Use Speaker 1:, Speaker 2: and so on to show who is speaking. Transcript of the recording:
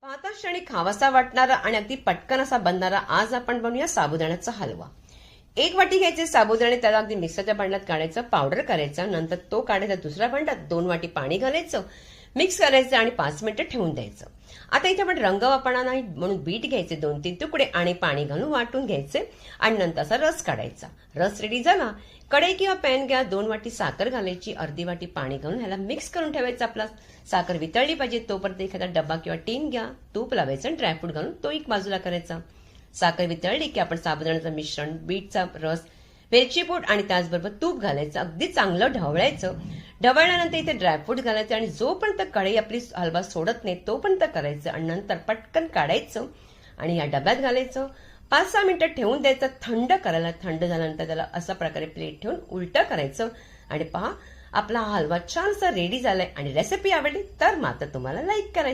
Speaker 1: पाहता क्षणी खावासा वाटणारा आणि अगदी पटकन असा बनणारा आज आपण बनवूया साबुदाण्याचा हलवा. 1 वाटी घ्यायचे साबुदाणे, त्याला अगदी मिक्सरच्या भांड्यात काढायचं, पावडर करायचं, नंतर तो काढायचा दुसऱ्या भांड्यात, 2 वाटी पाणी घालायचं, मिक्स करायचं आणि 5 मिनिटं ठेवून द्यायचं. आता इथे आपण रंग वापरणार नाही म्हणून बीट घ्यायचे 2-3 तुकडे आणि पाणी घालून वाटून घ्यायचे आणि नंतर असा रस काढायचा. रस रेडी झाला. कढई किंवा पॅन घ्या, 2 वाटी साखर घालायची, अर्धी वाटी पाणी घालून ह्याला मिक्स करून ठेवायचं. आपला साखर वितळली पाहिजे तोपर्यंत एखादा डब्बा किंवा टीन घ्या, तूप लावायचं आणि ड्रायफ्रूट घालून तो एक बाजूला करायचा. साखर वितळली की आपण साबुदाण्याचं मिश्रण, बीटचा रस, वेलची पूड आणि त्याचबरोबर तूप घालायचं. अगदी चांगलं ढवळायचं. ढवळल्यानंतर इथे ड्रायफ्रूट घालायचे आणि जोपर्यंत कढई आपली हलवा सोडत नाही तोपर्यंत करायचं आणि नंतर पटकन काढायचं आणि या डब्यात घालायचं. 5-6 मिनिटं ठेवून द्यायचं थंड करायला. थंड झाल्यानंतर त्याला अशा प्रकारे प्लेट ठेवून उलटं करायचं आणि पहा आपला हा हलवा छानसा रेडी झालाय. आणि रेसिपी आवडली तर मात्र तुम्हाला लाईक करायचं.